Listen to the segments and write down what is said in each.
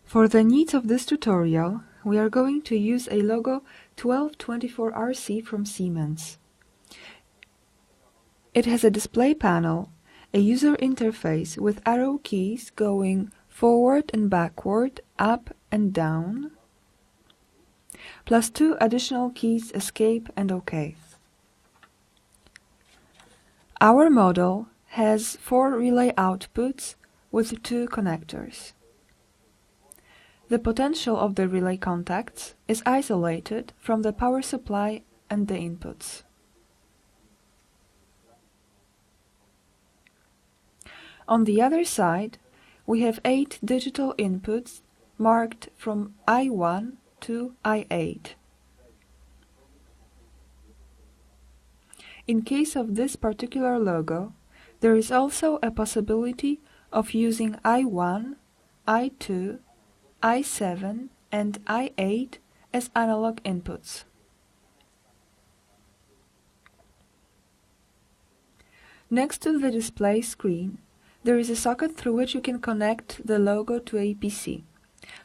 For the needs of this tutorial, we are going to use a Logo 1224RC from Siemens. It has a display panel, a user interface with arrow keys going forward and backward, up and down, plus 2 additional keys Escape and OK. Our model has 4 relay outputs with 2 connectors. The potential of the relay contacts is isolated from the power supply and the inputs. On the other side, we have 8 digital inputs marked from I1 to I8. In case of this particular logo, there is also a possibility of using I1, I2, I7 and I8 as analog inputs. Next to the display screen, there is a socket through which you can connect the logo to a PC.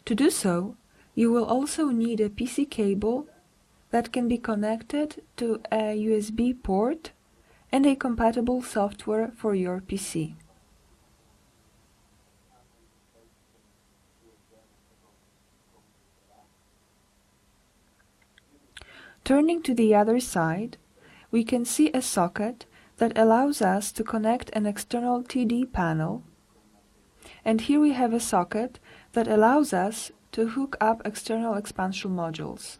To do so, you will also need a PC cable that can be connected to a USB port and a compatible software for your PC. Turning to the other side, we can see a socket that allows us to connect an external TD panel, and here we have a socket that allows us to hook up external expansion modules.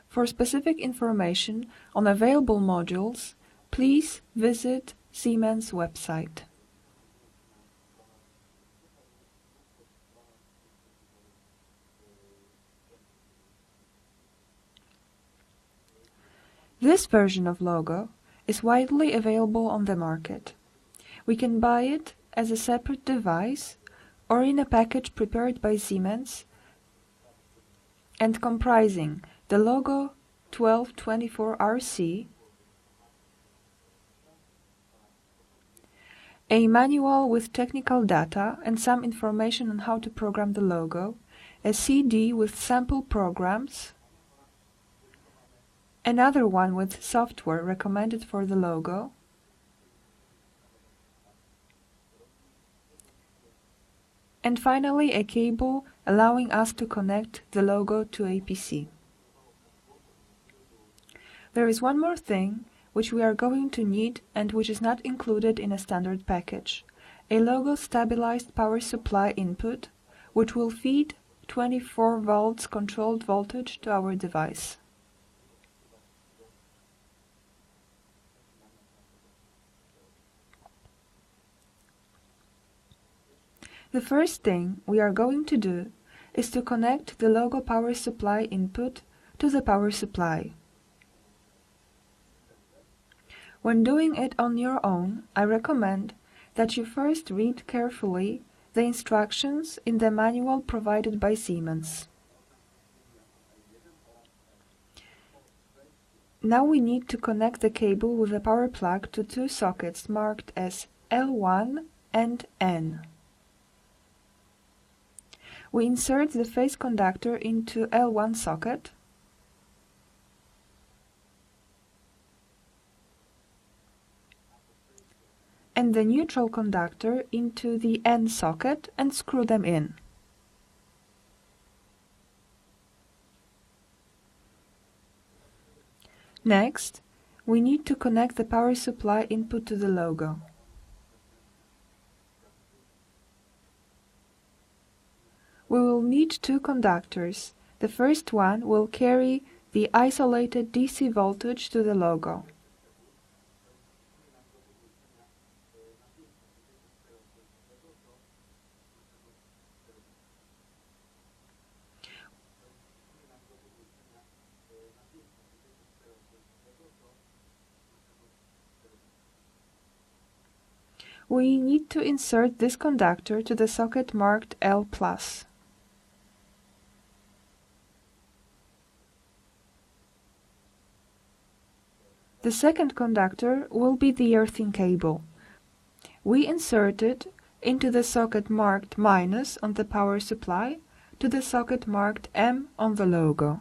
For specific information on available modules, please visit Siemens website. This version of Logo is widely available on the market. We can buy it as a separate device or in a package prepared by Siemens and comprising the Logo 1224RC, a manual with technical data and some information on how to program the logo, a CD with sample programs, another one with software recommended for the logo, and finally a cable allowing us to connect the logo to a PC. There is one more thing which we are going to need and which is not included in a standard package, a Logo stabilized power supply input which will feed 24 volts controlled voltage to our device. The first thing we are going to do is to connect the Logo power supply input to the power supply. When doing it on your own, I recommend that you first read carefully the instructions in the manual provided by Siemens. Now we need to connect the cable with the power plug to 2 sockets marked as L1 and N. We insert the phase conductor into L1 socket and the neutral conductor into the N socket and screw them in. Next, we need to connect the power supply input to the logo. We will need 2 conductors. The first one will carry the isolated DC voltage to the logo. We need to insert this conductor to the socket marked L+. The second conductor will be the earthing cable. We insert it into the socket marked minus on the power supply to the socket marked M on the logo.